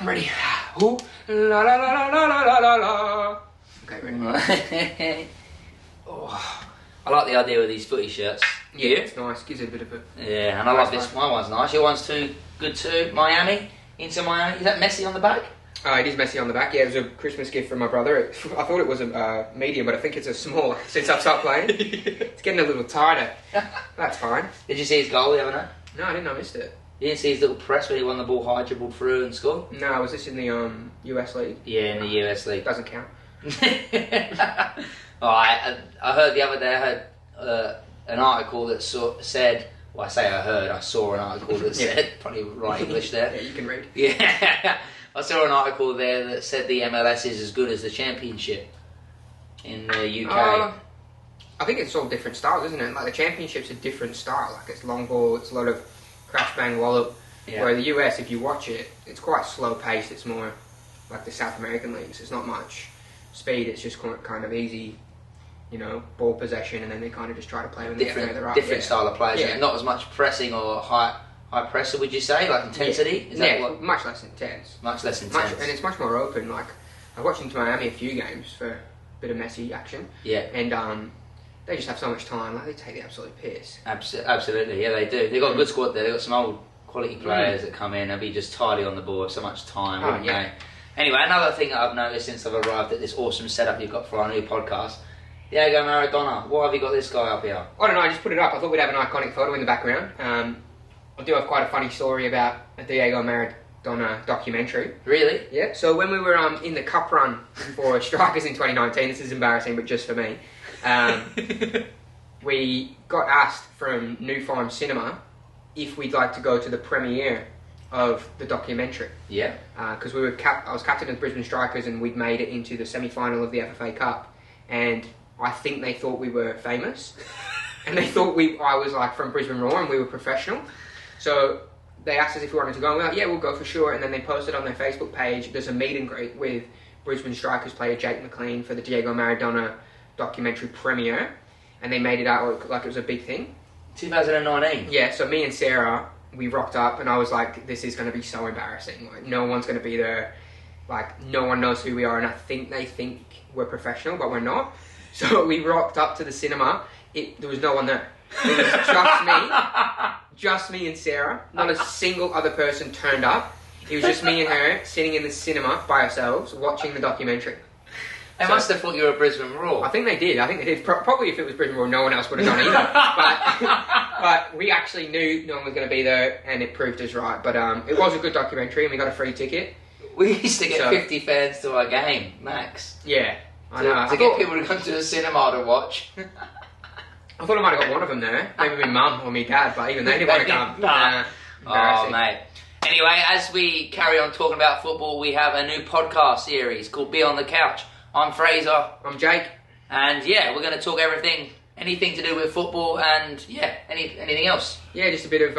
I'm ready. Ooh, la la la la la la la la. Okay, ready. Oh, I like the idea of these footy shirts. Yeah, it's nice. Gives it a bit of a... Yeah, and I like this. My one's nice. Your one's too good too. Miami. Inter Miami. Is that Messi on the back? It is Messi on the back. Yeah, it was a Christmas gift from my brother. I thought it was a medium, but I think it's a small since I've stopped playing. It's getting a little tighter. That's fine. Did you see his goal the other night? No, I didn't. I missed it. You didn't see his little press where he won the ball high, dribbled through and scored? No, was this in the US League? Yeah, in the US League. Doesn't count. I heard the other day, I heard an article that said, well, I saw an article that said, probably right English there. Yeah, you can read. Yeah, I saw an article there that said the MLS is as good as the Championship in the UK. I think it's all different styles, isn't it? Like the Championship's a different style. Like it's long ball, it's a lot of crash bang wallop. Yeah. Where the US, if you watch it, it's quite slow paced. It's more like the South American leagues. It's not much speed. It's just kind of easy, ball possession, and then they kind of just try to play when they get further up. Different style of players. Yeah. Not as much pressing or high pressure, would you say? Like intensity? Is that what? Much less intense. Much less intense. And it's much more open. Like I watched into Miami a few games for a bit of Messi action. Yeah. And they just have so much time. Like they take the absolute piss. Absolutely, yeah, they do. They've got a good squad there. They've got some old quality players that come in. They'll be just tidy on the ball. So much time, wouldn't they? Anyway, another thing that I've noticed since I've arrived at this awesome setup you've got for our new podcast, Diego Maradona. Why have you got this guy up here? I don't know, I just put it up. I thought we'd have an iconic photo in the background. I do have quite a funny story about a Diego Maradona documentary. Really? Yeah, so when we were in the cup run for Strikers in 2019, this is embarrassing, but just for me, we got asked from New Farm Cinema if we'd like to go to the premiere of the documentary. Yeah. Because I was captain of the Brisbane Strikers and we'd made it into the semi-final of the FFA Cup, and I think they thought we were famous, and they thought I was like from Brisbane Roar and we were professional. So they asked us if we wanted to go, and we're like, yeah, we'll go for sure. And then they posted on their Facebook page, there's a meet and greet with Brisbane Strikers player Jake McLean for the Diego Maradona documentary premiere, and they made it out like it was a big thing. 2019? Yeah, so me and Sarah, we rocked up, and I was like, this is going to be so embarrassing. Like, no one's going to be there. Like, no one knows who we are, and I think they think we're professional, but we're not. So we rocked up to the cinema. There was no one there. It was just me and Sarah. Not a single other person turned up. It was just me and her sitting in the cinema by ourselves watching the documentary. They must have thought you were a Brisbane Roar. I think they did. Probably if it was Brisbane Roar, no one else would have done either. But we actually knew no one was going to be there, and it proved us right. But it was a good documentary, and we got a free ticket. We used to get 50 fans to our game, max. Yeah, I know. To get people to come to the cinema to watch. I thought I might have got one of them there. Maybe my mum or my dad, but even they didn't want to come. Nah. Oh, mate. Anyway, as we carry on talking about football, we have a new podcast series called Be On The Couch. I'm Fraser. I'm Jake. And yeah, we're going to talk anything to do with football and anything else. Yeah, just a bit of,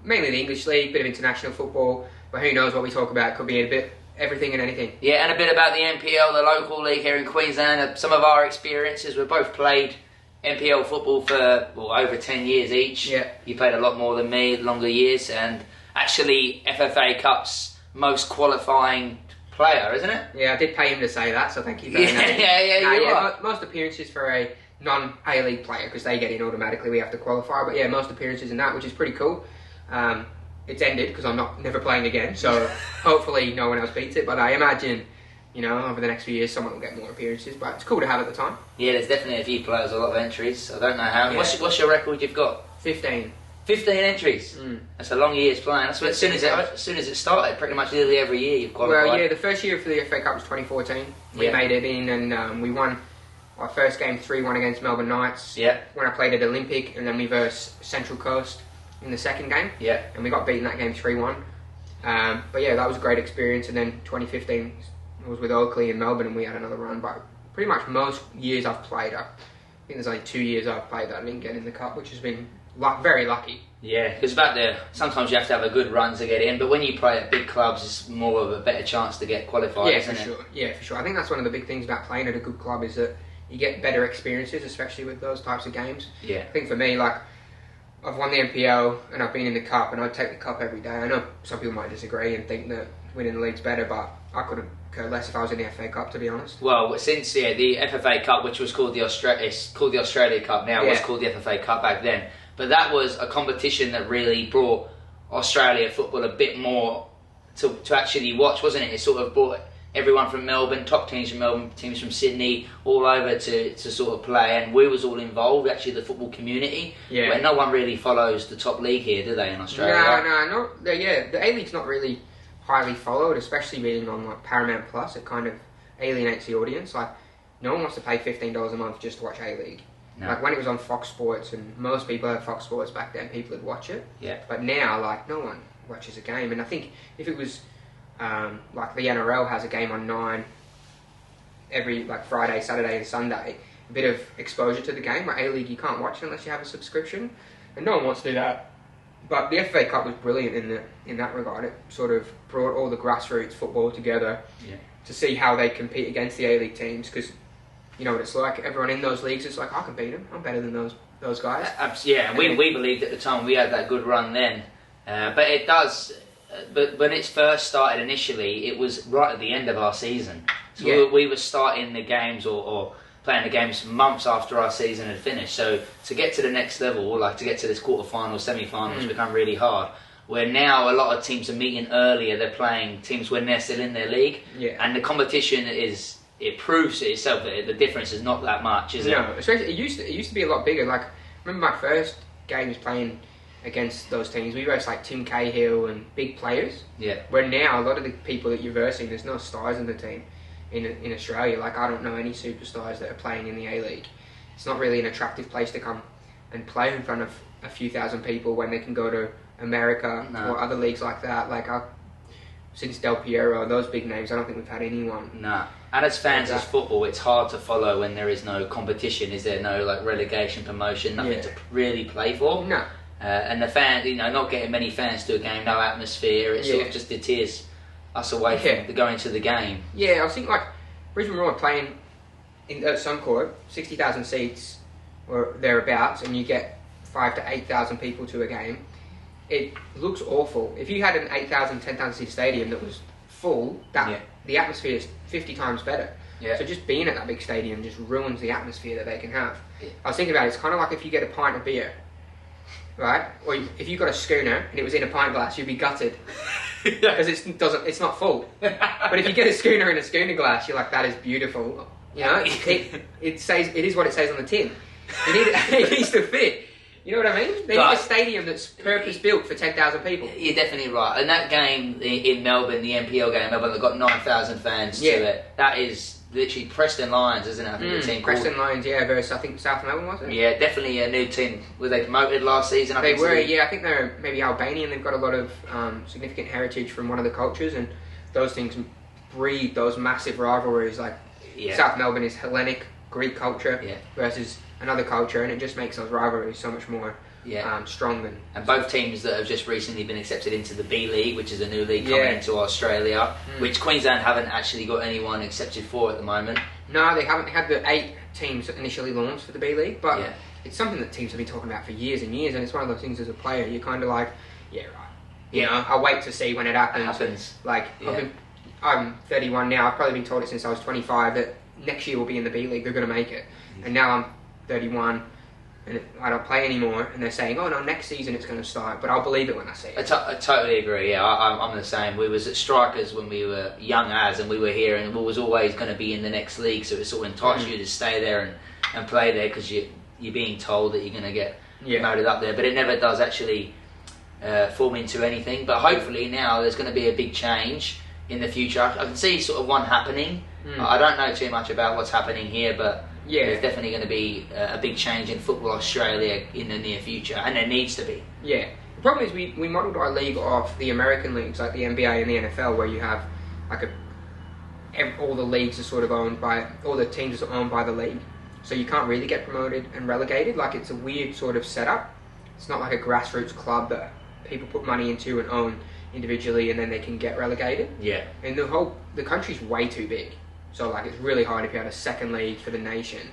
mainly the English League, bit of international football, but who knows what we talk about. Could be a bit everything and anything. Yeah, and a bit about the NPL, the local league here in Queensland, some of our experiences. We've both played NPL football for over 10 years each. Yeah. You played a lot more than me, longer years, and actually FFA Cup's most qualifying player, isn't it? Yeah, I did pay him to say that, so thank you for that. Most appearances for a non-A-League player, because they get in automatically, we have to qualify, but yeah, most appearances in that, which is pretty cool. It's ended, because I'm never playing again, so hopefully no one else beats it, but I imagine, over the next few years someone will get more appearances, but it's cool to have at the time. Yeah, there's definitely a few players, a lot of entries. I don't know how. Yeah. What's your record you've got? 15 entries. That's a long year's playing. That's as soon as it started, pretty much nearly every year you've qualified. Well, yeah, the first year for the FA Cup was 2014. We made it in, and we won our first game 3-1 against Melbourne Knights. Yeah. When I played at Olympic, and then we versed Central Coast in the second game. Yeah. And we got beaten that game 3-1. But yeah, that was a great experience. And then 2015 I was with Oakley in Melbourne, and we had another run. But pretty much most years I've played, I think there's only 2 years I've played that I didn't get in the cup, which has been very lucky. Yeah, because sometimes you have to have a good run to get in, but when you play at big clubs, it's more of a better chance to get qualified, isn't it? Yeah, for sure. I think that's one of the big things about playing at a good club is that you get better experiences, especially with those types of games. Yeah. I think for me, like, I've won the NPL and I've been in the cup, and I take the cup every day. I know some people might disagree and think that winning the league's better, but I couldn't care less if I was in the FA Cup, to be honest. Well, since the FFA Cup, which was called the Australia Cup now, was called the FFA Cup back then. But that was a competition that really brought Australia football a bit more to actually watch, wasn't it? It sort of brought everyone from Melbourne, top teams from Melbourne, teams from Sydney, all over to sort of play, and we was all involved, actually, the football community, where no one really follows the top league here, do they, in Australia? The A-League's not really highly followed, especially being on like Paramount Plus. It kind of alienates the audience. Like, no one wants to pay $15 a month just to watch A-League. No. Like, when it was on Fox Sports, and most people had Fox Sports back then, people would watch it. Yeah. But now, like, no one watches a game. And I think if it was, like, the NRL has a game on 9 every, like, Friday, Saturday and Sunday, a bit of exposure to the game, where A-League you can't watch it unless you have a subscription. And no one wants to do that. But the FA Cup was brilliant in that regard. It sort of brought all the grassroots football together to see how they compete against the A-League teams, because you know what it's like. Everyone in those leagues is like, I can beat them. I'm better than those guys. Yeah, we believed at the time we had that good run then. But it does. But when it first started initially, it was right at the end of our season. So we were starting the games or playing the games months after our season had finished. So to get to the next level, like to get to this quarterfinals, semi-finals, become really hard. Where now a lot of teams are meeting earlier. They're playing teams when they're still in their league, and the competition it proves to itself that the difference is not that much, is it? No, especially it used to be a lot bigger. Like, remember my first games playing against those teams, we versed like Tim Cahill and big players. Yeah. Where now a lot of the people that you're versing, there's no stars in the team in Australia. Like, I don't know any superstars that are playing in the A-League. It's not really an attractive place to come and play in front of a few thousand people when they can go to America or other leagues like that. Like, since Del Piero, those big names, I don't think we've had anyone. No. And as fans of football, it's hard to follow when there is no competition. Is there no like relegation, promotion, nothing to really play for? No. And the fan, not getting many fans to a game, no atmosphere. It sort of just deters us away from going to the game. Yeah, I was thinking like Brisbane Roar playing in Suncorp, 60,000 seats or thereabouts, and you get 5,000 to 8,000 people to a game. It looks awful. If you had an 8,000, 10,000 seat stadium that was full, the atmosphere is 50 times better. Yeah. So just being at that big stadium just ruins the atmosphere that they can have. Yeah. I was thinking about it, it's kind of like if you get a pint of beer, right? Or if you got a schooner and it was in a pint glass, you'd be gutted because it's not full. But if you get a schooner in a schooner glass, you're like, that is beautiful. You know, it is what it says on the tin. It needs to fit. You know what I mean? They need a stadium that's purpose-built for 10,000 people. You're definitely right. And that game in Melbourne, the NPL game in Melbourne, that got 9,000 fans to it. That is literally Preston Lions, isn't it? I think the team called Preston Lions, versus I think South Melbourne, was it? Yeah, definitely a new team. Were they promoted last season? They were, I think they're maybe Albanian. They've got a lot of significant heritage from one of the cultures, and those things breed those massive rivalries. Like South Melbourne is Hellenic, Greek culture versus another culture, and it just makes those rivalries so much more strong. And both teams that have just recently been accepted into the B League, which is a new league coming into Australia, which Queensland haven't actually got anyone accepted for at the moment. No, they haven't had the 8 teams that initially launched for the B League, but it's something that teams have been talking about for years and years, and it's one of those things as a player, you're kind of like, you know, I'll wait to see when it happens. Like, I'm 31 now, I've probably been told it since I was 25 that next year we'll be in the B League, they're going to make it. And now I'm 31 and I don't play anymore, and they're saying, oh no, next season it's going to start, but I'll believe it when I see it. I totally agree. I'm the same. We was at Strikers when we were young and we were here, and we was always going to be in the next league, so it sort of enticed you to stay there and play there because you're being told that you're going to get promoted up there, but it never does actually form into anything. But hopefully now there's going to be a big change in the future. I can see sort of one happening. I don't know too much about what's happening here, but there's definitely going to be a big change in Football Australia in the near future, and there needs to be. Yeah. The problem is we modelled our league off the American leagues, like the NBA and the NFL, where you have like all the leagues are sort of owned by, all the teams are owned by the league, so you can't really get promoted and relegated. Like, it's a weird sort of setup. It's not like a grassroots club that people put money into and own individually, and then they can get relegated. Yeah. And the country's way too big. So, like, it's really hard if you had a second league for the nation.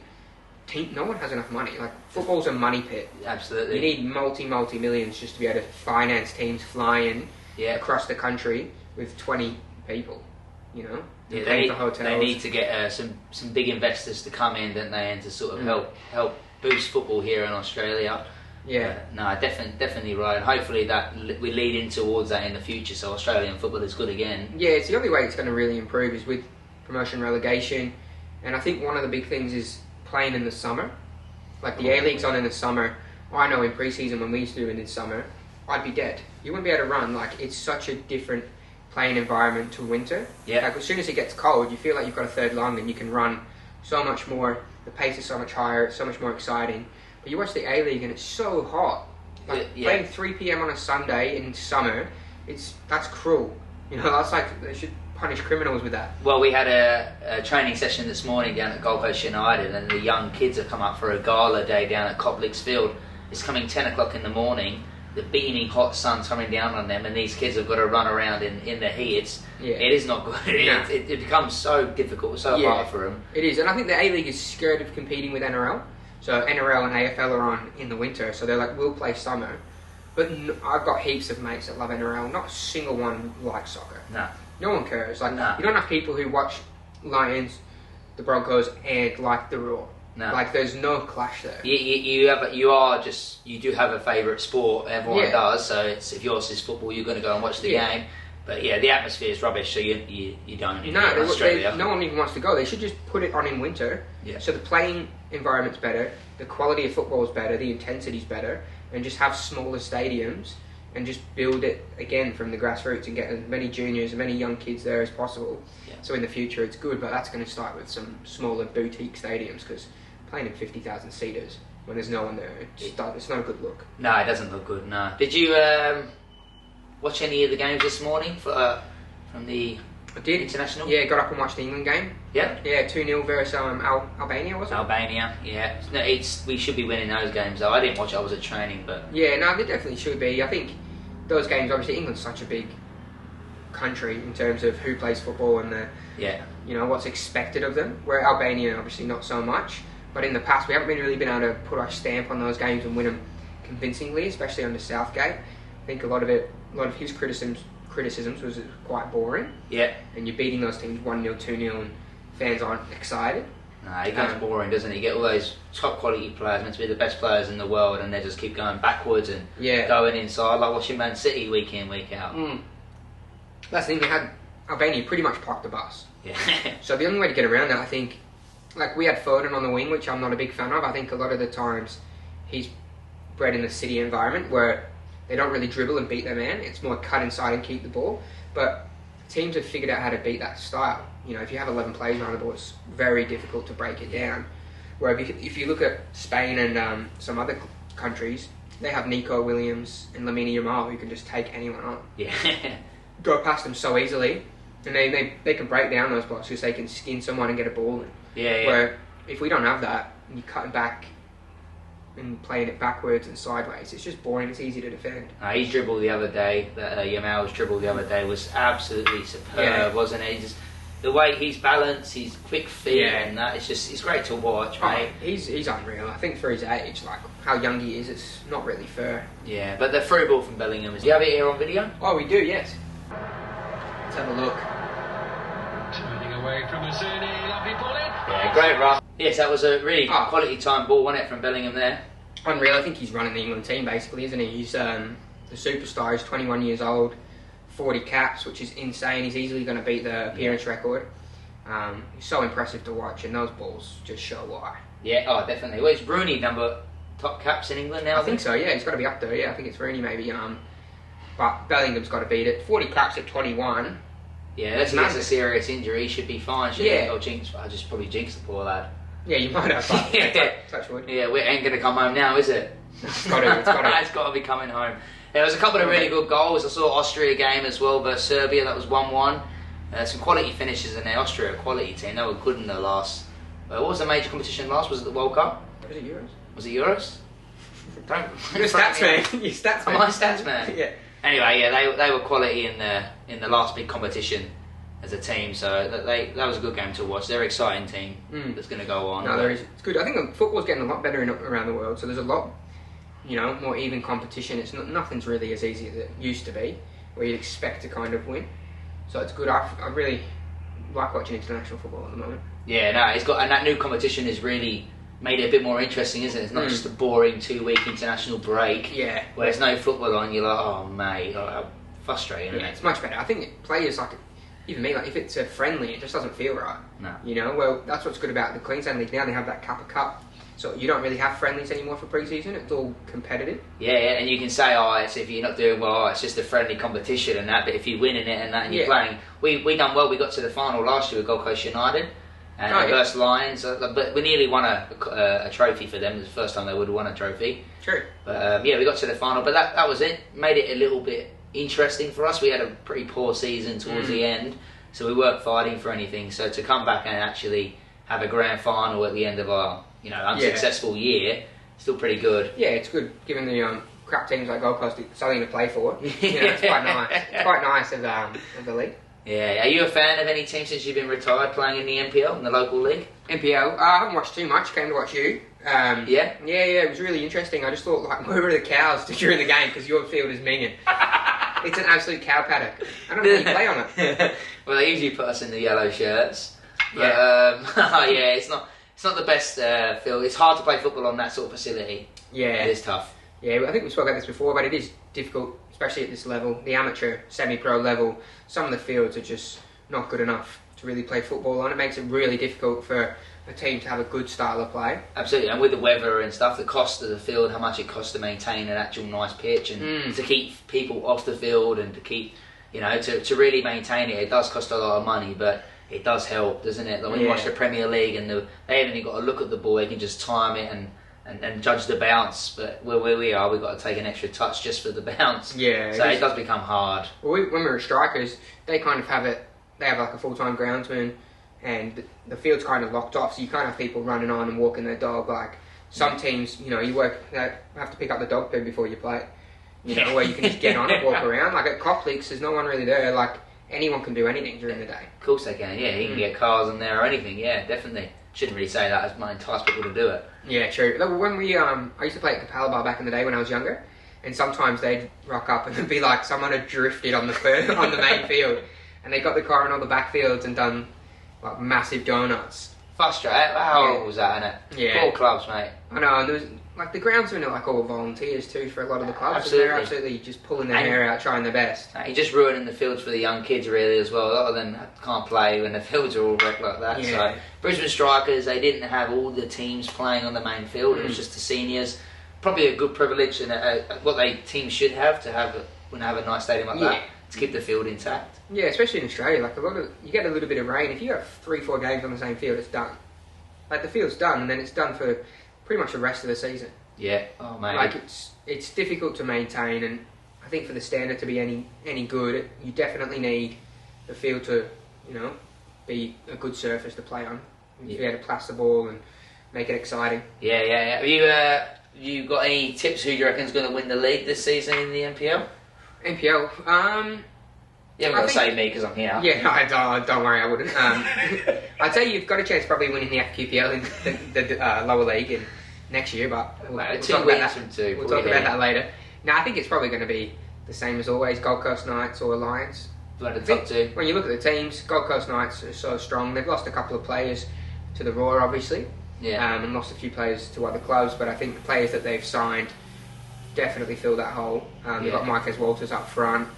No one has enough money. Like, football's a money pit. Absolutely. You need multi-millions just to be able to finance teams flying across the country with 20 people, you know. Yeah, Paying for hotels. they need to get some big investors to come in, don't they, and to sort of help boost football here in Australia. Yeah. No, definitely right. And hopefully that we lead in towards that in the future, so Australian football is good again. Yeah, it's the only way it's going to really improve is with promotion relegation. And I think one of the big things is playing in the summer. Like the A-League's on in the summer. I know in pre-season when we used to do it in summer, I'd be dead. You wouldn't be able to run. Like, it's such a different playing environment to winter. Yeah. Like, as soon as it gets cold, you feel like you've got a third lung and you can run so much more. The pace is so much higher. It's so much more exciting. But you watch the A-League and it's so hot. Like, playing 3 p.m. on a Sunday in summer, that's cruel. You know, that's like, they should punish criminals with that. Well, we had a training session this morning down at Gold Coast United, and the young kids have come up for a gala day down at Coplix Field. It's coming 10 o'clock in the morning. The beaming hot sun's coming down on them, and these kids have got to run around in the heat. It is not good. No. It becomes so difficult, so hard for them. It is, and I think the A-League is scared of competing with NRL. So NRL and AFL are on in the winter, so they're like, we'll play summer. But I've got heaps of mates that love NRL. Not a single one likes soccer. No one cares. Like, you don't have people who watch Lions, the Broncos, and like the Raw. No. Like, there's no clash there. You do have a favourite sport. Everyone does. So if yours is football, you're going to go and watch the game. But yeah, the atmosphere is rubbish. So you don't. In Australia. No one even wants to go. They should just put it on in winter. Yeah. So the playing environment's better, the quality of football is better, the intensity's better, and just have smaller stadiums and just build it again from the grassroots and get as many juniors, as many young kids there as possible. Yeah. So in the future it's good, but that's going to start with some smaller boutique stadiums, because playing in 50,000 seaters when there's no one there, it's not a good look. No, it doesn't look good. No. Did you watch any of the games this morning from the international? Yeah, got up and watched the England game. Yeah? Yeah, 2-0 versus Albania, was it? Albania, yeah. No, we should be winning those games, though. I didn't watch it, I was at training, but... Yeah, no, they definitely should be. I think those games, obviously, England's such a big country in terms of who plays football and what's expected of them, where Albania, obviously, not so much. But in the past, we haven't really been able to put our stamp on those games and win them convincingly, especially under Southgate. I think a lot of his criticisms was quite boring. Yeah. And you're beating those teams 1-0, 2-0, and fans aren't excited. No, it gets boring, doesn't it? You get all those top quality players, meant to be the best players in the world, and they just keep going backwards and going inside, like watching Man City week in, week out. That's the thing, they had Albania pretty much parked the bus. Yeah. So the only way to get around that, I think, like we had Foden on the wing, which I'm not a big fan of. I think a lot of the times he's bred in the city environment where they don't really dribble and beat their man. It's more cut inside and keep the ball. But teams have figured out how to beat that style. You know, if you have 11 players around the ball, it's very difficult to break it down. Where if you look at Spain and some other countries, they have Nico Williams and Lamine Yamal who can just take anyone on. Yeah. Go past them so easily. And they can break down those blocks because they can skin someone and get a ball in. Yeah. Where if we don't have that, and you're cutting back and playing it backwards and sideways, it's just boring. It's easy to defend. His dribble the other day, Yamal's dribble the other day was absolutely superb, wasn't it? Just the way he's balanced, his quick feet, and that, it's great to watch, mate. He's unreal. I think for his age, like how young he is, it's not really fair. Yeah, but the through ball from Bellingham, do you have it here on video? Oh, we do, yes. Let's have a look. Turning away from Azuni, lovely ball in. Yeah, great run. Yes, that was a really quality time ball, wasn't it, from Bellingham there? Unreal. I think he's running the England team, basically, isn't he? He's the superstar. He's 21 years old, 40 caps, which is insane. He's easily going to beat the appearance record. He's so impressive to watch, and those balls just show why. Yeah, definitely. Well, it's Rooney top caps in England now? I think so, yeah. He's got to be up there, yeah. I think it's Rooney, maybe. But Bellingham's got to beat it. 40 caps at 21. Yeah, unless he has a serious injury, he should be fine, shouldn't he? Or I just probably jinxed the poor lad. Yeah, you might have, but touch wood. Yeah, we ain't going to come home now, is it? It's got to. It's got to be coming home. There was a couple of really good goals. I saw Austria game as well versus Serbia. That was 1-1. Some quality finishes in there. Austria, a quality team. They were good in the last... what was the major competition last? Was it the World Cup? Was it Euros? Was it Euros? You're a stats man. You're stats man. Am I stats man? Yeah. Anyway, yeah, they were quality in the last big competition as a team, so that was a good game to watch. They're an exciting team that's going to go on. No, there is. It's good. I think football's getting a lot better around the world, so there's a lot, more even competition. Nothing's really as easy as it used to be, where you'd expect to kind of win. So it's good. I really like watching international football at the moment. Yeah, no, it's got, and that new competition has really made it a bit more interesting, isn't it? It's not just a boring 2-week international break. Yeah. Where there's no football on, you're like, oh mate, frustrating, isn't it? It's much better. I think players like, even me, like if it's a friendly, it just doesn't feel right. No. You know, well, that's what's good about the Queensland League now. They have that Cup. So you don't really have friendlies anymore for pre-season. It's all competitive. Yeah, and you can say, it's if you're not doing well, it's just a friendly competition and that. But if you win in it and that, and you're playing, we done well. We got to the final last year with Gold Coast United and versus Lions, but we nearly won a trophy for them. It was the first time they would have won a trophy. True. But we got to the final. But that was it. Made it a little bit interesting for us. We had a pretty poor season towards the end, so we weren't fighting for anything. So to come back and actually have a grand final at the end of our unsuccessful year, still pretty good. Yeah, it's good given the crap teams like Gold Coast something to play for. It's quite nice. It's quite nice of the league. Yeah, are you a fan of any team since you've been retired playing in the NPL, in the local league? NPL, I haven't watched too much. Came to watch you. Yeah, it was really interesting. I just thought, like, where were the cows during the game? Because your field is minging. It's an absolute cow paddock. I don't know how you play on it. Well, they usually put us in the yellow shirts. But, it's not the best field. It's hard to play football on that sort of facility. Yeah. It is tough. Yeah, I think we spoke about this before, but it is difficult, especially at this level, the amateur, semi-pro level. Some of the fields are just not good enough to really play football on. It makes it really difficult for a team to have a good style of play. Absolutely, and with the weather and stuff, the cost of the field, how much it costs to maintain an actual nice pitch and to keep people off the field and to keep, to really maintain it does cost a lot of money, but it does help, doesn't it? Like when you watch the Premier League and they haven't even got to look at the ball, they can just time it and judge the bounce, but where we are, we've got to take an extra touch just for the bounce. Yeah. So it does become hard. Well, when we were strikers, they kind of have it, they have like a full-time groundsman, and the field's kind of locked off, so you can't have people running on and walking their dog. Like some teams, you have to pick up the dog poo before you play, where you can just get on and walk around. Like at Cop Leagues, there's no one really there. Like anyone can do anything during the day. Of course they can, yeah. You can get cars in there or anything, yeah, definitely. Shouldn't really say that as might entice people to do it. Yeah, true. When we, I used to play at Capella Bar back in the day when I was younger, and sometimes they'd rock up and it'd be like someone had drifted on the main field, and they got the car in all the backfields and done like massive donuts. Frustrating. How old was that, innit? Yeah. Poor clubs, mate. I know, and there was like the groundsmen are like all volunteers too for a lot of the clubs. Absolutely. And they're absolutely just pulling their hair out, trying their best. You're just ruining the fields for the young kids really as well. A lot of them can't play when the fields are all wrecked like that. Yeah. So Brisbane Strikers, they didn't have all the teams playing on the main field. It was just the seniors. Probably a good privilege and what teams should have to have when they have a nice stadium like that to keep the field intact. Yeah, especially in Australia. Like you get a little bit of rain. If you have 3-4 games on the same field, it's done. Like the field's done, and then it's done for pretty much the rest of the season. Yeah. Oh mate. Like it's difficult to maintain, and I think for the standard to be any good, you definitely need the field to be a good surface to play on. If you had to plaster the ball and make it exciting. Yeah. Have you got any tips? Who do you reckon's going to win the league this season in the NPL? NPL. You haven't got to say me because I'm here. Yeah, don't worry, I wouldn't. I'd say you've got a chance of probably winning the FQPL in the lower league in next year, but we'll talk about that. We'll talk about that later. No, I think it's probably going to be the same as always: Gold Coast Knights or Lions. Like the top two. When you look at the teams, Gold Coast Knights are so strong. They've lost a couple of players to the Raw, obviously, and lost a few players to other clubs. But I think the players that they've signed definitely fill that hole. You've got Marquez Walters up front.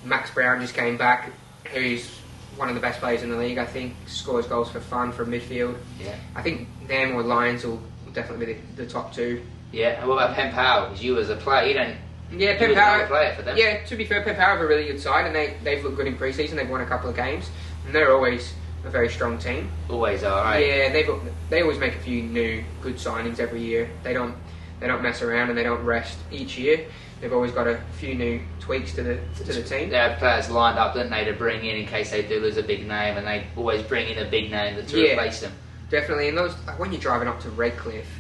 Max Brown just came back, who's one of the best players in the league, I think. Scores goals for fun from midfield. Yeah. I think them or Lions will definitely be the top two. Yeah, and what about Penn Power? Because you as a player, you don't... Yeah, Penn Power... player for them. Yeah, to be fair, Penn Power have a really good side, and they've looked good in pre-season. They've won a couple of games, and they're always a very strong team. Always are, right? Yeah, they always make a few new good signings every year. They don't mess around, and they don't rest each year. They've always got a few new tweaks to the team. They have players lined up, don't they, to bring in case they do lose a big name, and they always bring in a big name to replace them. Definitely, and those when you're driving up to Redcliffe,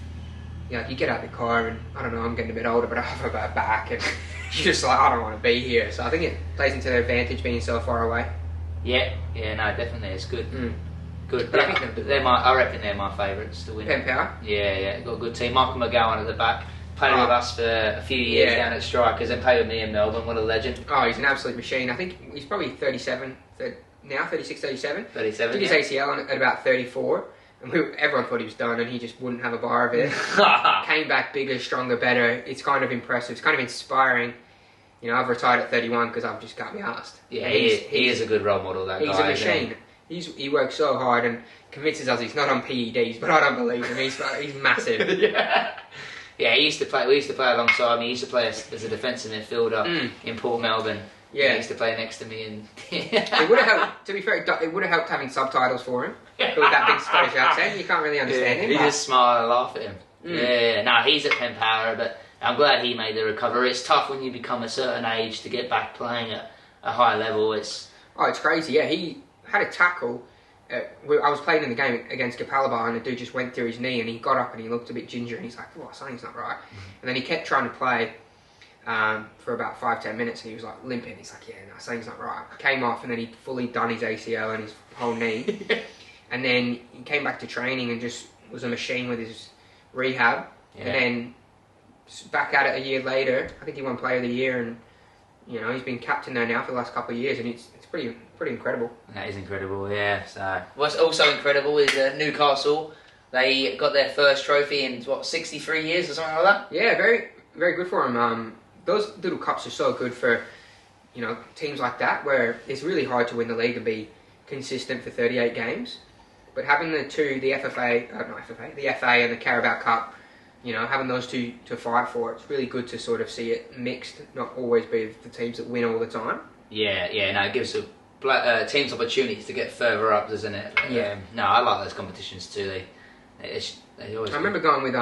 you get out of the car and I don't know, I'm getting a bit older, but I have a bad back, and you're just like, I don't want to be here. So I think it plays into their advantage being so far away. Yeah, no, definitely, it's good. Good, but I think I reckon they're my favourites to win. Penn Power. Yeah, got a good team. Michael McGowan at the back. Played with us for a few years down at Strikers and played with me in Melbourne. What a legend. Oh, he's an absolute machine. I think he's probably 37, now 36, 37. 37. Did his ACL at about 34, and everyone thought he was done, and he just wouldn't have a bar of it. Came back bigger, stronger, better. It's kind of impressive. It's kind of inspiring. You know, I've retired at 31 because I've just got me asked. Yeah, he is a good role model, that guy. He's a machine. He works so hard and convinces us he's not on PEDs, but I don't believe him. He's massive. Yeah, we used to play alongside me. He used to play as a defensive midfielder in Port Melbourne. Yeah. He used to play next to me. And it would have helped, to be fair, it would have helped having subtitles for him. But with that big Scottish accent, you can't really understand him. You just smile and laugh at him. Yeah, no, he's at Penn Power, but I'm glad he made the recovery. It's tough when you become a certain age to get back playing at a high level. It's crazy. Yeah, he had a tackle. I was playing in the game against Gapalaba, and the dude just went through his knee, and he got up and he looked a bit ginger, and he's like, "Oh, something's not right." And then he kept trying to play for about 5-10 minutes, and he was like limping. He's like, "Yeah, no, something's not right." Came off, and then he'd fully done his ACL and his whole knee. And then he came back to training and just was a machine with his rehab. Yeah. And then back at it a year later, I think he won Player of the Year, and you know, he's been captain there now for the last couple of years, and it's pretty incredible. That is incredible, yeah. So what's also incredible is Newcastle. They got their first trophy in 63 years or something like that. Yeah, very very good for them. Those little cups are so good for, you know, teams like that where it's really hard to win the league and be consistent for 38 games. But having the FA and the Carabao Cup, you know, having those two to fight for, it's really good to sort of see it mixed, not always be the teams that win all the time. Yeah, no, it gives teams opportunities to get further up, doesn't it? Yeah. No, I like those competitions too. They always. I remember going with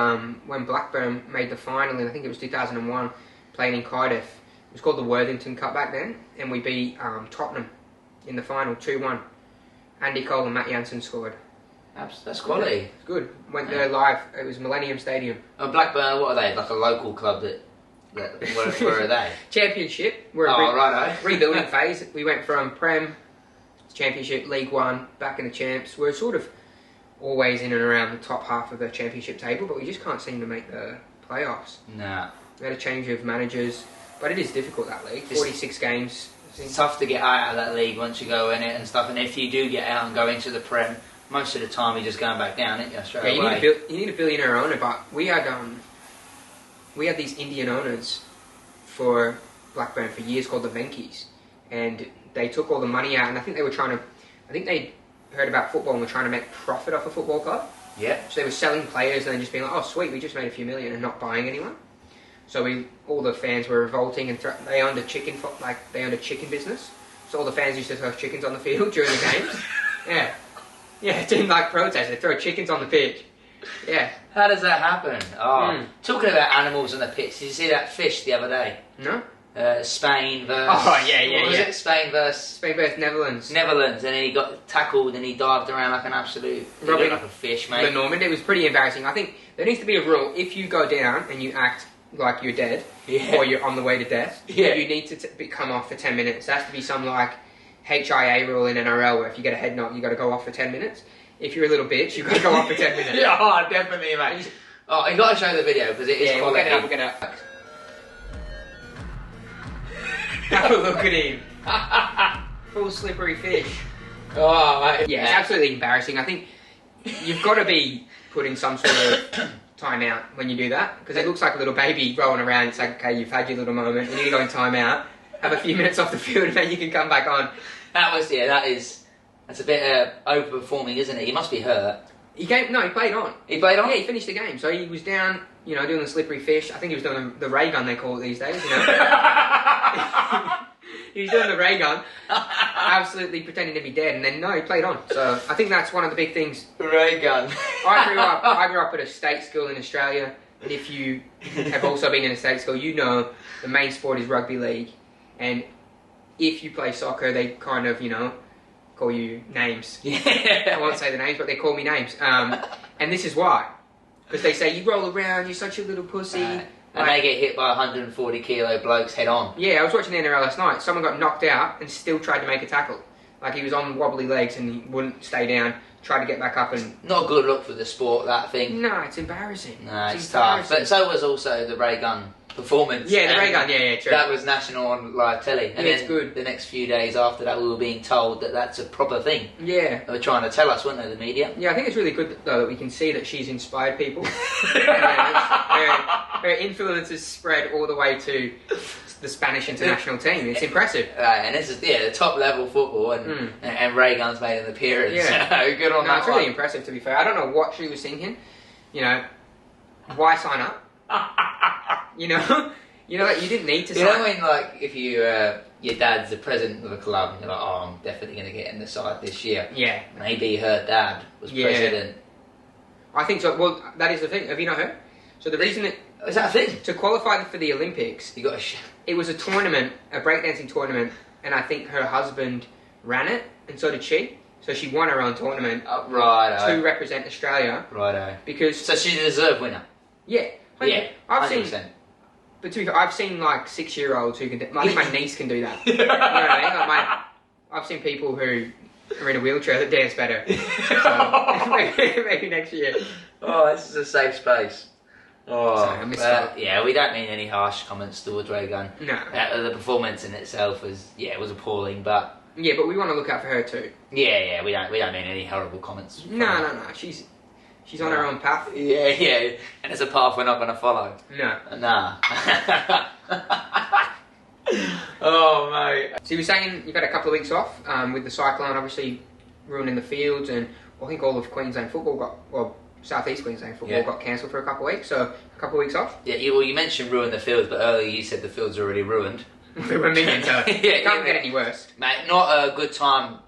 when Blackburn made the final in, I think it was 2001, playing in Cardiff. It was called the Worthington Cup back then, and we beat Tottenham in the final 2-1. Andy Cole and Matt Jansen scored. That's quality. It's good. Went there live. It was Millennium Stadium. Blackburn, what are they? Like a local club that where are they? Championship. We're rebuilding phase. We went from Prem, Championship, League One, back in the Champs. We're sort of always in and around the top half of the Championship table, but we just can't seem to make the playoffs. Nah. We had a change of managers, but it is difficult, that league. 46 games. It's tough to get out of that league once you go in it and stuff, and if you do get out and go into the Prem, most of the time you're just going back down, aren't you, straight away? You need a billionaire owner, but we had these Indian owners for Blackburn for years called the Venkis, and they took all the money out, and I think they heard about football and were trying to make profit off a football club. Yeah. So they were selling players and then just being like, "Oh, sweet, we just made a few million," and not buying anyone. So all the fans were revolting, and they owned a chicken business. So all the fans used to throw chickens on the field during the games. Yeah, it didn't like protest. They throw chickens on the pitch. Yeah. How does that happen? Talking about animals on the pitch, did you see that fish the other day? No. Spain versus... Oh, yeah. What was it? Spain versus Netherlands. Netherlands, and then he got tackled and he dived around like an absolute... like a fish, mate. Norman, it was pretty embarrassing. I think there needs to be a rule. If you go down and you act like you're dead, or you're on the way to death, you need to come off for 10 minutes. There has to be some like HIA rule in NRL where if you get a head knock, you got to go off for 10 minutes. If you're a little bitch, you've got to go off for 10 minutes. Yeah, definitely, mate. Oh, you got to show the video because it is quality. We'll get it up. Have a look at him. Full slippery fish. Oh, mate. Yeah, it's absolutely embarrassing. I think you've got to be put in some sort of time out when you do that, because it looks like a little baby rolling around. It's like, okay, you've had your little moment, you need to go in time out, have a few minutes off the field, and then you can come back on. That's a bit overperforming, isn't it? He must be hurt. He played on. He played on? Yeah, he finished the game. So he was down, doing the slippery fish. I think he was doing the ray gun, they call it these days, He was doing the ray gun, absolutely pretending to be dead, and then he played on. So I think that's one of the big things. Ray gun. I grew up at a state school in Australia, and if you have also been in a state school, you know the main sport is rugby league, and if you play soccer, they kind of, call you names. I won't say the names, but they call me names. And this is why. Because they say, you roll around, you're such a little pussy. And they get hit by 140 kilo blokes head on. Yeah, I was watching the NRL last night. Someone got knocked out and still tried to make a tackle. Like he was on wobbly legs and he wouldn't stay down, tried to get back up and... Not a good look for the sport, that thing. No, it's embarrassing. No, it's tough. But so was also the ray gun performance. Yeah, the and ray gun. Yeah, true. That was national on live telly. And Yeah, then it's good. the next few days after that, we were being told that that's a proper thing. Yeah. They were trying to tell us, weren't they, the media? Yeah, I think it's really good though that we can see that she's inspired people. Her influence has spread all the way to the Spanish international team. It's impressive. And this is the top level football, and Ray Gun's made an appearance. Yeah. Good on No, that it's really one. impressive, to be fair. I don't know what she was thinking. You know, why sign up? You know, like you didn't need to You sign know up. when, like, if you your dad's the president of a club, and you're like, oh, I'm definitely going to get in the side this year. Yeah, Maybe her dad was Yeah. president. I think so. Well, that is the thing. Have you not heard? So the reason that Is that a thing? to qualify for the Olympics, You got it was a tournament, a breakdancing tournament, and I think her husband ran it, and so did she. So she won her own tournament righto. to represent Australia Righto. because So she's a deserved winner. yeah, Yeah, I've 100%. seen. But to be fair, I've seen like 6-year-olds who can. I think my niece can do that. You know what I mean? Like I've seen people who are in a wheelchair that dance better. So maybe next year. Oh, this is a safe space. Oh, Sorry, I missed that. yeah, we don't mean any harsh comments towards Ray Gun. No. The performance in itself was appalling, but Yeah, but we want to look out for her too. yeah, we don't mean any horrible comments. from No, her. no. She's on her own path. Yeah, and it's a path we're not going to follow. No. Nah. Oh, mate. So you were saying you've had a couple of weeks off with the cyclone, obviously ruining the fields, and I think all of Queensland football South East Queensland football got cancelled for a couple of weeks. So a couple of weeks off. Yeah, you mentioned ruin the fields, but earlier you said the fields are already ruined. They were millions, so it can't get any worse. Mate, not a good time.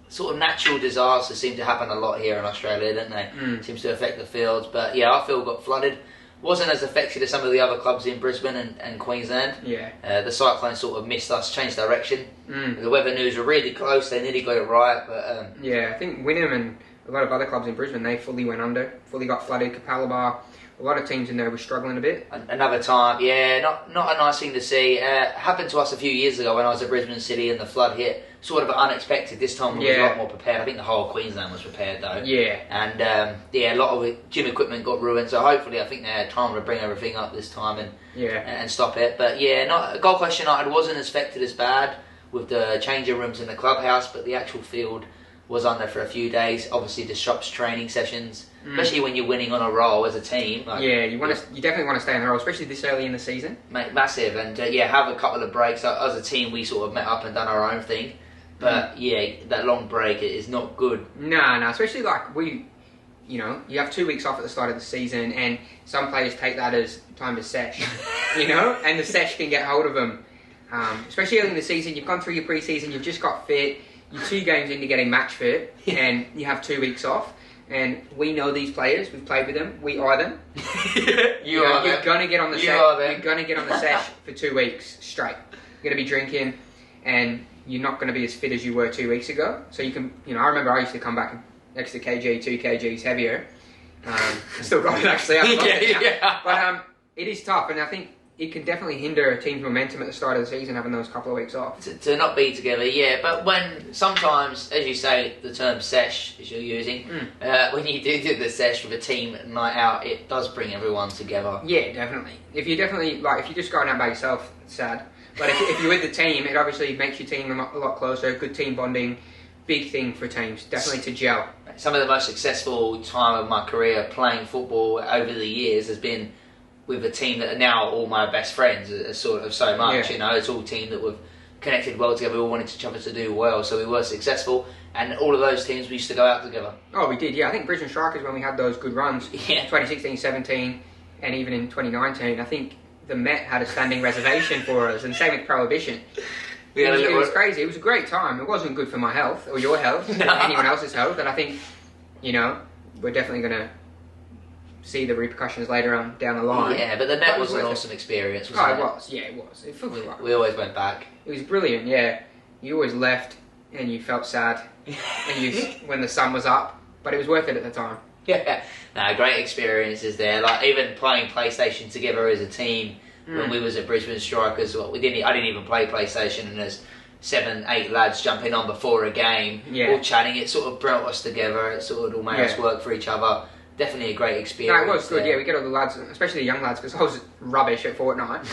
Sort of natural disasters seem to happen a lot here in Australia, don't they? Seems to affect the fields. But yeah, our field got flooded. Wasn't as affected as some of the other clubs in Brisbane and Queensland. Yeah. The cyclone sort of missed us, changed direction. The weather news were really close. They nearly got it right, but Yeah, I think Wynnum and a lot of other clubs in Brisbane, they fully went under, fully got flooded. Capalaba, a lot of teams in there were struggling a bit. another time, yeah, not a nice thing to see. Happened to us a few years ago when I was at Brisbane City and the flood hit. Sort of unexpected. This time we were a lot more prepared. I think the whole of Queensland was prepared though. Yeah. And a lot of gym equipment got ruined. So hopefully, I think they're trying to bring everything up this time and stop it. But yeah, Gold Coast United wasn't affected as bad with the changing rooms in the clubhouse, but the actual field was under for a few days. Obviously, disrupts training sessions, especially when you're winning on a roll as a team. Like, Yeah, you definitely want to stay in the role, especially this early in the season. massive. And have a couple of breaks. As a team, we sort of met up and done our own thing. But that long break is not good. No, especially like you have 2 weeks off at the start of the season, and some players take that as time to sesh, and the sesh can get hold of them. Especially early in the season, you've gone through your pre-season, you've just got fit, you're 2 games into getting match fit, and you have 2 weeks off. And we know these players, we've played with them, we are them. You're gonna get on the You're gonna get on the sesh for 2 weeks straight. You're gonna be drinking, and you're not going to be as fit as you were 2 weeks ago. So you can, I remember I used to come back an extra kg, 2 kgs heavier. Still got it actually. But it is tough, and I think it can definitely hinder a team's momentum at the start of the season having those couple of weeks off. To not be together, yeah. But when sometimes, as you say, the term sesh as you're using, when you do the sesh with a team night out, it does bring everyone together. Yeah, definitely. If you're just going out by yourself, it's sad. But if you're with the team, it obviously makes your team a lot closer. Good team bonding, big thing for teams, definitely to gel. Some of the most successful time of my career playing football over the years has been with a team that are now all my best friends. Sort of so much, It's all team that we've connected well together. We all wanted each other to do well, so we were successful. And all of those teams we used to go out together. Oh, we did. Yeah, I think Brisbane Strikers when we had those good runs. Yeah. 2016, 17, and even in 2019, I think the Met had a standing reservation for us, and same with Prohibition. It was crazy. It was a great time. It wasn't good for my health, or your health, or anyone else's health, and I think, we're definitely going to see the repercussions later on down the line. Yeah, but the Met was an awesome experience, wasn't it? It was. Yeah, it was. We always went back. It was brilliant, yeah. You always left, and you felt sad when the sun was up, but it was worth it at the time. Yeah, great experiences there. Like even playing PlayStation together as a team when we was at Brisbane Strikers. I didn't even play PlayStation, and there's 7, 8 lads jumping on before a game, all chatting. It sort of brought us together. It sort of all made us work for each other. definitely a great experience. No, it was good. Yeah, we get all the lads, especially the young lads, because I was rubbish at Fortnite.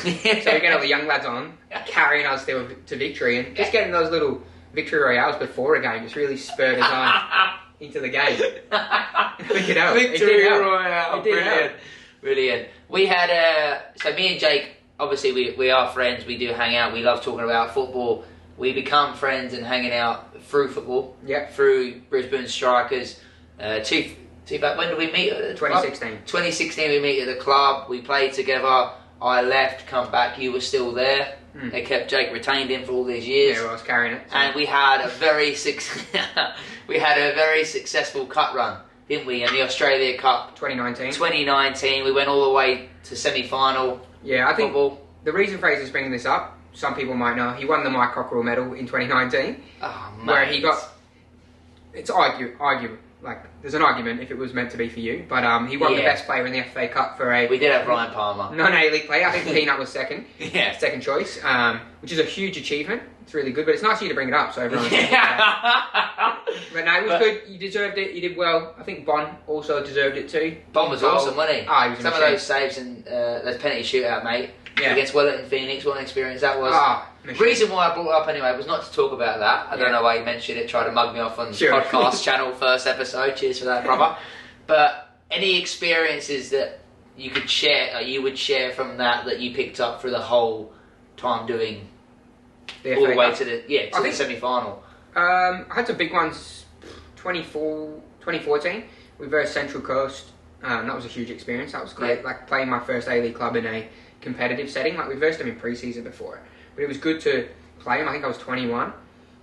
So we get all the young lads on, carrying us to victory, and just getting those little victory royales before a game just really spurred us on into the game. We could help. Victory royale, brilliant. Brilliant. We had so me and Jake. Obviously, we are friends. We do hang out. We love talking about football. We become friends and hanging out through football. Yeah. Through Brisbane Strikers. Back when did we meet? 2016. 2016 we meet at the club. We played together. I left, come back. You were still there. They kept Jake retained him for all these years. Yeah, well, I was carrying it. So. And we had a very successful cut run, didn't we? In the Australia Cup 2019. We went all the way to semi-final. Yeah, I think football. The reason Fraser's bringing this up, some people might know, he won the Mike Cockerell medal in 2019. Oh, mate. Where he got... It's arguable. Like, there's an argument if it was meant to be for you, but he won the best player in the FA Cup for a... We did have Ryan Palmer. Non-A-League player. I think Peanut was second. Yeah. Second choice, which is a huge achievement. It's really good, but it's nice of you to bring it up, so everyone... But no, it was good. You deserved it. You did well. I think Bon also deserved it too. Bon was awesome, wasn't he? Ah, he was Some of those saves and those penalty shootout, mate. Yeah. Against Wellington Phoenix, what an experience that was. Reason why I brought it up anyway was not to talk about that. I don't know why you mentioned it, tried to mug me off on the podcast channel first episode. Cheers for that, brother. But any experiences that you could share, you would share from that you picked up through the whole time doing all the way to the semi-final. I had some big ones. 2014, we versed Central Coast. That was a huge experience. That was great. Yeah. Like playing my first A-League club in a competitive setting. Like we versed them in pre-season before, but it was good to play them. I think I was 21,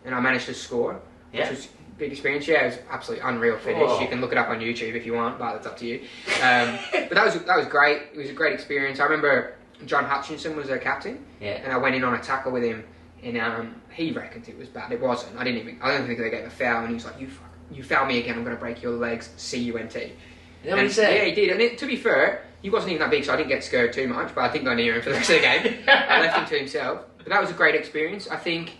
and I managed to score, which was a big experience. Yeah, it was absolutely unreal finish. Oh. You can look it up on YouTube if you want, but it's up to you. But that was great. It was a great experience. I remember John Hutchinson was their captain, and I went in on a tackle with him, and he reckoned it was bad. It wasn't. I don't think they gave a foul, and he was like, "You foul me again, I'm going to break your legs. C-U-N-T." Is that what he said? Yeah, he did. And to be fair, he wasn't even that big, so I didn't get scared too much, but I didn't go near him for the rest of the game. I left him to himself. But that was a great experience. I think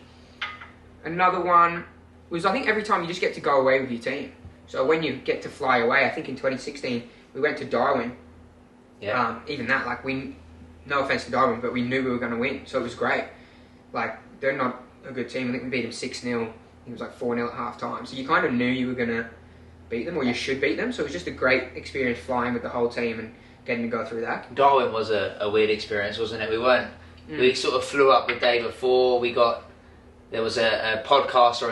another one was, every time you just get to go away with your team. So when you get to fly away, I think in 2016, we went to Darwin. Yeah. Even that, no offence to Darwin, but we knew we were going to win, so it was great. Like, they're not a good team. I think we beat them 6-0. It was 4-0 at half time. So you kind of knew you were going to beat them, or you should beat them. So it was just a great experience flying with the whole team and getting to go through that. Darwin was a weird experience, wasn't it? We sort of flew up the day before. There was a podcast or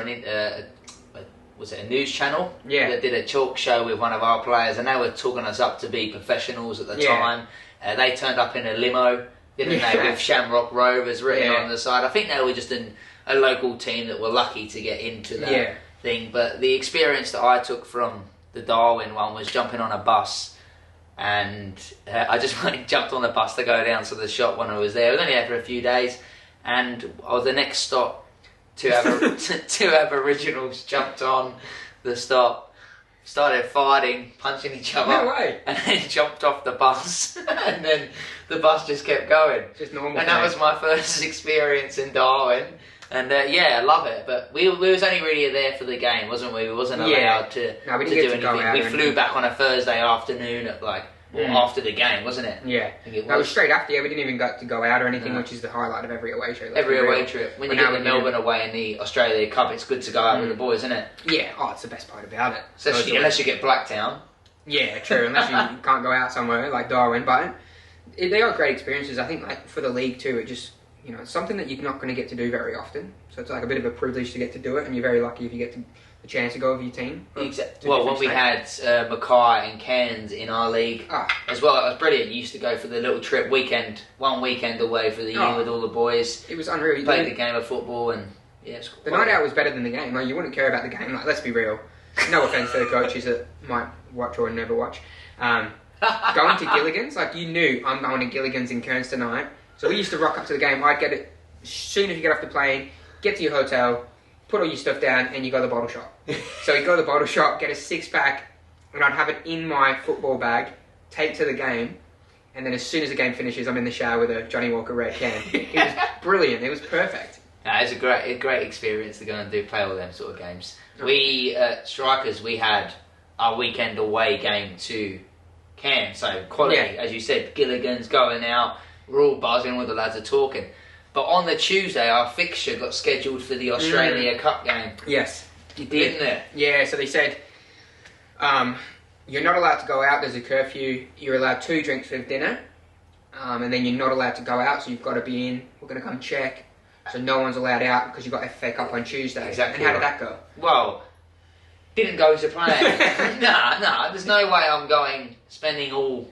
was it a news channel? Yeah. That did a talk show with one of our players, and they were talking us up to be professionals at the time. They turned up in a limo, didn't they, with Shamrock Rovers written on the side. I think they were just a local team that were lucky to get into that thing. But the experience that I took from the Darwin one was jumping on a bus, and I just jumped on the bus to go down to the shop when I was there. I was only there for a few days, and the next stop, two Aboriginals jumped on the stop, started fighting, punching each other, no way. And then jumped off the bus, and then the bus just kept going. Just normal. And that was my first experience in Darwin. And I love it, but we was only really there for the game, wasn't we? We wasn't allowed to do anything. We flew back on a Thursday afternoon at after the game, wasn't it? Yeah, it was straight after. Yeah, we didn't even get to go out or anything, which is the highlight of every away trip. Every away trip. When you get to Melbourne away in the Australia Cup, it's good to go out with the boys, isn't it? Yeah, it's the best part about it. Unless you get Blacktown. Yeah, true. Unless you can't go out somewhere like Darwin, but they are great experiences. I think for the league too, it just. It's something that you're not going to get to do very often. So it's a bit of a privilege to get to do it, and you're very lucky if you get the chance to go with your team. Exactly. Well, when we had Mackay and Cairns in our league as well, it was brilliant. You used to go for the little trip one weekend away for the year with all the boys. It was unreal. You played the game of football, and the night out was better than the game. You wouldn't care about the game. Let's be real. No offense to the coaches that might watch or never watch. Going to Gilligan's, you knew I'm going to Gilligan's in Cairns tonight. So we used to rock up to the game. I'd get it as soon as you get off the plane, get to your hotel, put all your stuff down, and you go to the bottle shop. So you go to the bottle shop, get a 6-pack, and I'd have it in my football bag, take to the game, and then as soon as the game finishes, I'm in the shower with a Johnny Walker red can. It was brilliant. It was perfect. Yeah, it was a great experience to go and play all them sort of games. We Strikers, we had our weekend away game to Cairns. So quality, as you said, Gilligan's going out. We're all buzzing, all the lads are talking. But on the Tuesday, our fixture got scheduled for the Australia Cup game. Yes. You did, didn't it? Yeah, so they said, you're not allowed to go out, there's a curfew, you're allowed 2 drinks with dinner, and then you're not allowed to go out, so you've got to be in, we're going to come check. So no one's allowed out because you've got FA Cup on Tuesday. Exactly. And how did that go? Well, didn't go to plan. Nah, there's no way I'm spending all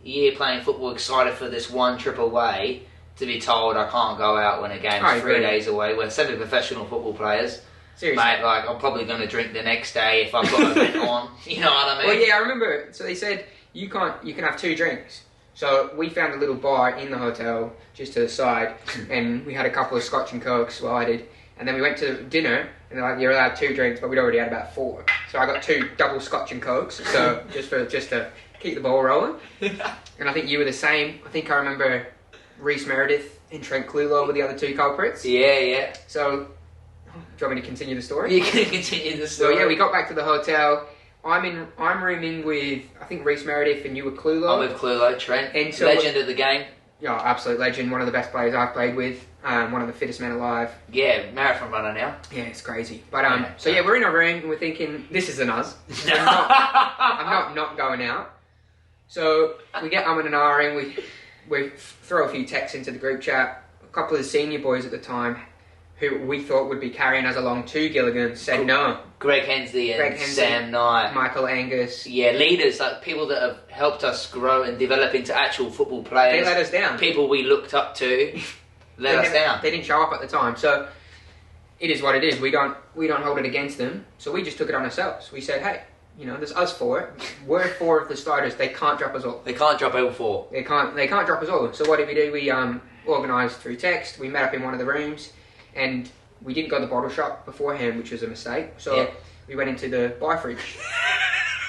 year playing football excited for this one trip away to be told I can't go out when a game's 3 days away. We're semi-professional football players. Seriously? Mate, like, I'm probably going to drink the next day if I've got an event on. You know what I mean? Well, yeah, I remember. So they said you can have 2 drinks. So we found a little bar in the hotel just to the side, and we had a couple of Scotch and Cokes. Well, I did, and then we went to dinner, and they're like, "You're allowed 2 drinks," but we'd already had about 4. So I got 2 double Scotch and Cokes. So just to keep the ball rolling. And I think you were the same. I think I remember Rhys Meredith and Trent Clulo were the other 2 culprits. Yeah. So, do you want me to continue the story? You can continue the story. So yeah, we got back to the hotel. I'm rooming with, I think, Rhys Meredith, and you were Clulo. I'm with Clulo, Trent, and so, legend of the game. Yeah, absolute legend. One of the best players I've played with. One of the fittest men alive. Yeah, marathon runner now. Yeah, it's crazy. But we're in a room and we're thinking, this isn't us. I'm not going out. So we get and ahhing. We throw a few texts into the group chat. A couple of the senior boys at the time, who we thought would be carrying us along to Gilligan, said no. Greg Hensley and Sam Knight. Michael Angus. Yeah, leaders, like people that have helped us grow and develop into actual football players. They let us down. People we looked up to let us down. They didn't show up at the time. So it is what it is. We don't hold it against them. So we just took it on ourselves. We said, hey, there's us 4. We're 4 of the starters. They can't drop us all. They can't drop all 4. They can't drop us all. So what did we do? We organised through text. We met up in one of the rooms. And we didn't go to the bottle shop beforehand, which was a mistake. So we went into the bar fridge.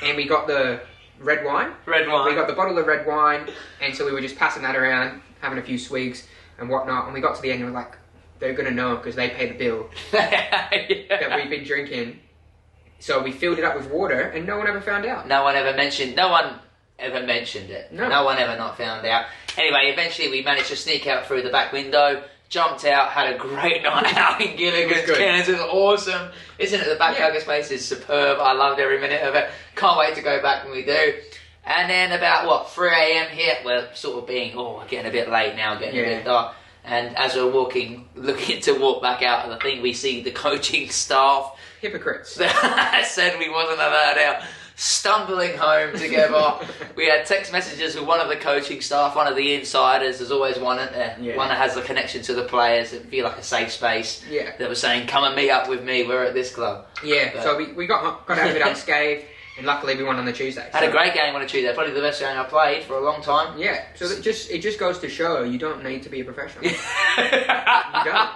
And we got the red wine. We got the bottle of red wine. And so we were just passing that around, having a few swigs and whatnot. And we got to the end and we're like, they're going to know because they pay the bill that we've been drinking. So we filled it up with water and no one ever found out. No one ever mentioned it. No one ever not found out. Anyway, eventually we managed to sneak out through the back window. Jumped out, had a great night out in Gilligan's. It was awesome. Isn't it? The back hugger space is superb. I loved every minute of it. Can't wait to go back when we do. And then about, 3 a.m. here, we're sort of getting a bit late now, getting a bit dark. And as we're looking to walk back out of the thing, we see the coaching staff. Hypocrites. That said we wasn't allowed out. Stumbling home together. We had text messages with one of the coaching staff, one of the insiders. There's always one there. Yeah. One that has a connection to the players. It'd feel like a safe space. Yeah. That was saying, come and meet up with me. We're at this club. Yeah. But, so we got out of it unscathed, and luckily we won on the Tuesday. Had a great game on a Tuesday. Probably the best game I played for a long time. Yeah. So it just goes to show you don't need to be a professional. You don't.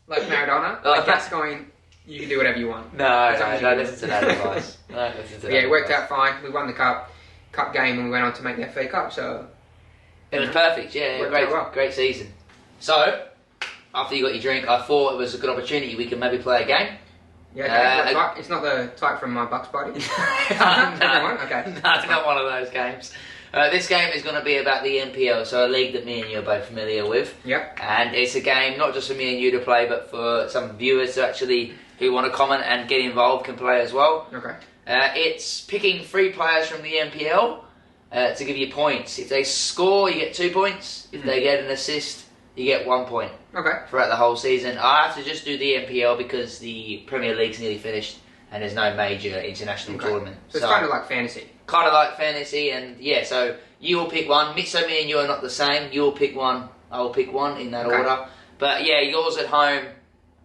Like Maradona. Like Gascoigne. You can do whatever you want. No, listen to that advice. It worked out fine. We won the cup game, and we went on to make the FA Cup. So it was perfect. Yeah, great season. So after you got your drink, I thought it was a good opportunity. We could maybe play a game. Yeah, it's not the type from my Bucks party. No, okay. No, it's not one of those games. This game is going to be about the NPL, so a league that me and you are both familiar with. Yep. And it's a game not just for me and you to play, but for some viewers who want to comment and get involved can play as well. Okay. It's picking 3 players from the NPL to give you points. If they score, you get 2 points. If they get an assist, you get 1 point. Okay. Throughout the whole season. I have to just do the NPL because the Premier League's nearly finished and there's no major international tournament. So it's kind of like fantasy. Kind of like fantasy, and so you will pick one. So me and you are not the same. You will pick one, I will pick one in that order. But yours at home,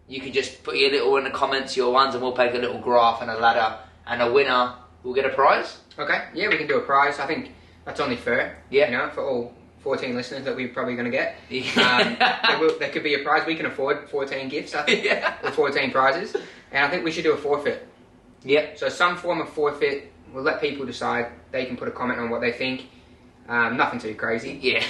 you can just put your little in the comments, your ones, and we'll make a little graph and a ladder, and a winner will get a prize. Okay, yeah, we can do a prize. I think that's only fair. Yeah. For all 14 listeners that we're probably going to get. There could be a prize. We can afford 14 gifts, I think, or 14 prizes. And I think we should do a forfeit. Yep. So some form of forfeit. We'll let people decide. They can put a comment on what they think. Nothing too crazy. Yeah.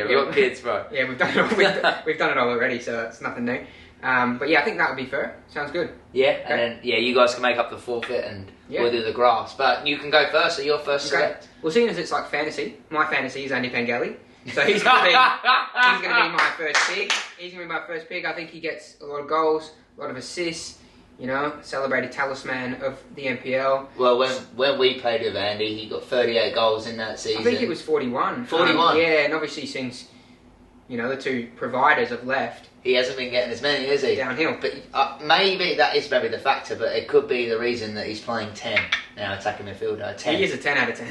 We've got kids, bro. Yeah, we've done it all already, so it's nothing new. But yeah, I think that would be fair. Sounds good. Yeah, Okay. and then you guys can make up the forfeit and we'll do the graphs. But you can go first, so you're first select. Well, seeing as it's like fantasy, my fantasy is Andy Pengelly. So he's going to be my first pick. He's going to be my first pick. I think he gets a lot of goals, a lot of assists. You know, celebrated talisman of the NPL. Well, when we played with Andy, he got 38 goals in that season. I think it was 41. 41? Yeah, and obviously since, the two providers have left. He hasn't been getting as many, has he? Downhill. But maybe that is maybe the factor, but it could be the reason that he's playing 10 now, attacking midfielder. 10. He is a 10 out of 10.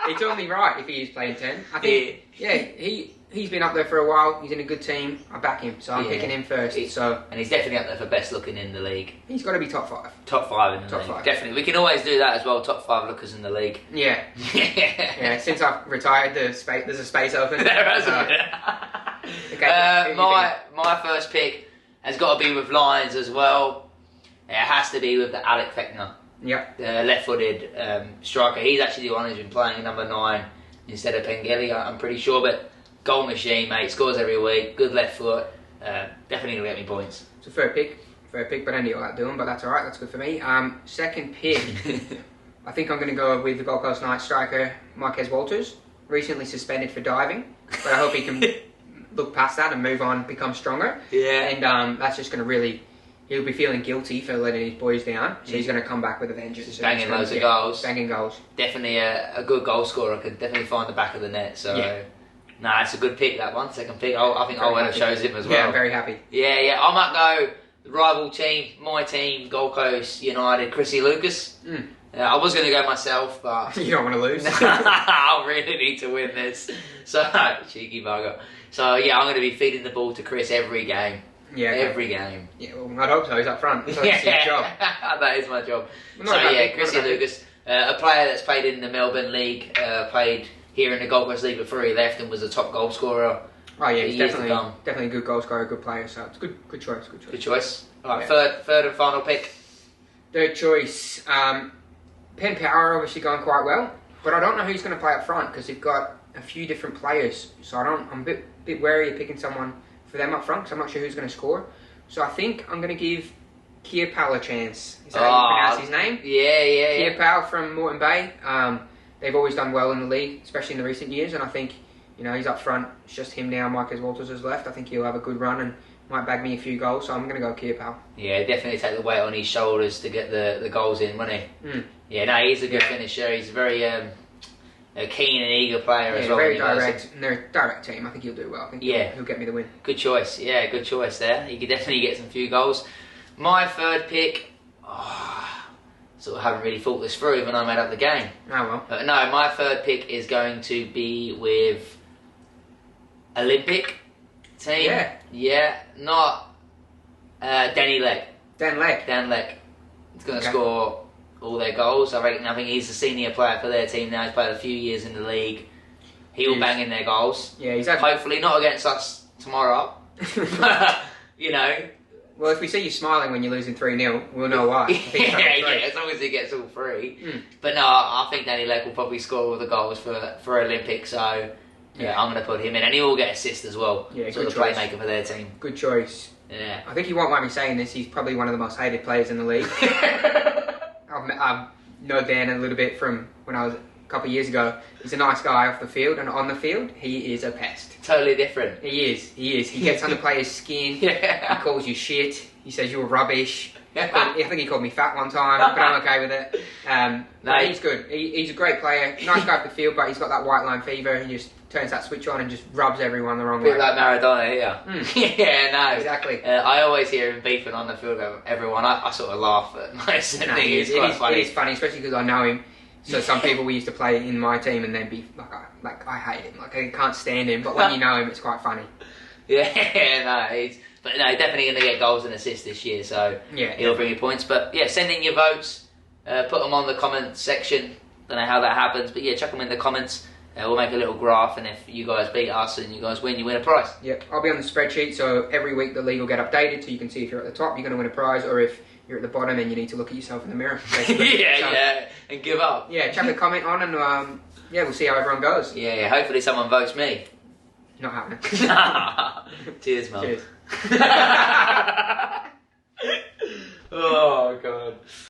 It's only right if he is playing 10. I think, he's been up there for a while. He's in a good team. I back him, so I'm picking him first. And he's definitely up there for best looking in the league. He's got to be top 5. Top 5 in the league. 5. Definitely. We can always do that as well, top 5 lookers in the league. Yeah. Yeah, since I've retired, there's a space open. There hasn't. Okay. My first pick has got to be with Lions as well. It has to be with the Alec Fechner. Yep. The left-footed striker. He's actually the one who's been playing number 9 instead of Pengelly, I'm pretty sure. But goal machine, mate. Scores every week. Good left foot. Definitely going to get me points. It's a fair pick, but Andy will outdo him, but that's alright. That's good for me. Second pick, I think I'm going to go with the Gold Coast Knights striker, Marquez Walters. Recently suspended for diving, but I hope he can look past that and move on, become stronger. Yeah. And that's just going to he'll be feeling guilty for letting his boys down, so he's going to come back with a vengeance. Just banging loads of goals. Banging goals. Definitely a good goal scorer. Could definitely find the back of the net. So, it's a good pick, that one. Second pick. I think Owen shows him as well. Yeah, I'm very happy. Yeah. I might go the rival team, my team, Gold Coast United, Chrissy Lucas. I was going to go myself, but... You don't want to lose. I really need to win this. So, cheeky bugger. So, I'm going to be feeding the ball to Chris every game. Yeah, okay. Every game. Yeah, well, I'd hope so. He's up front. That's his job. That is my job. Chrissy Lucas, a player that's played in the Melbourne League, played here in the Gold Coast League before he left and was a top goal scorer. Oh yeah, he's definitely a good goal scorer, good player. So it's good choice. Good choice. All right, third and final pick. Third choice. Penn Power obviously going quite well, but I don't know who's going to play up front because they've got a few different players. So I'm a bit wary of picking someone for them up front because I'm not sure who's going to score. So I think I'm going to give Kiapal a chance. Is that how you pronounce his name? Yeah. Kiapal from Moreton Bay. They've always done well in the league, especially in the recent years, and I think he's up front. It's just him now. Marquez Walters has left. I think he'll have a good run and might bag me a few goals. So I'm going to go Kiapal. Yeah, definitely take the weight on his shoulders to get the goals in, won't he? Yeah, no, he's a good finisher. He's a very a keen and eager player as well. Very direct. And they're a direct team. I think he'll do well. I think he'll get me the win. Good choice. Yeah, good choice there. He could definitely get some few goals. My third pick, sort of haven't really thought this through even I made up the game. Oh well. But no, my third pick is going to be with Olympic team. Yeah, not Danny Legg. Dan Legg. He's going to score all their goals. I think he's a senior player for their team now. He's played a few years in the league. He will bang in their goals. Yeah, he's hopefully not against us tomorrow. Well, if we see you smiling when you're losing 3-0, we'll know why. As long as he gets all 3. But no, I think Danny Legg will probably score all the goals for Olympic. So I'm going to put him in, and he will get assists as well. Yeah, so the playmaker for their team. Good choice. Yeah, I think he won't mind me saying this. He's probably one of the most hated players in the league. I know Dan a little bit from when I was a couple of years ago. He's a nice guy off the field, and on the field, he is a pest. Totally different. He is. He gets under players' skin. He calls you shit. He says you're rubbish. I think he called me fat one time, but I'm okay with it. No, he's good. He's a great player. Nice guy off the field, but he's got that white line fever. He just turns that switch on and just rubs everyone the wrong way. A bit like Maradona here. Yeah, no. Exactly. I always hear him beefing on the field with everyone. I sort of laugh at most of the thing. It's quite funny. It is funny, especially because I know him. So some people we used to play in my team and they'd be like, I hate him. Like, I can't stand him. But when you know him, it's quite funny. But no, definitely going to get goals and assists this year, so he'll bring you points. But yeah, send in your votes, put them on the comments section. Don't know how that happens, but yeah, chuck them in the comments. We'll make a little graph, and if you guys beat us and you guys win, you win a prize. Yep, I'll be on the spreadsheet, so every week the league will get updated, so you can see if you're at the top, you're going to win a prize, or if you're at the bottom and you need to look at yourself in the mirror. And give up. Yeah, chuck a comment on, and we'll see how everyone goes. Yeah, hopefully someone votes me. Not happening. Cheers, man. Cheers. Oh god.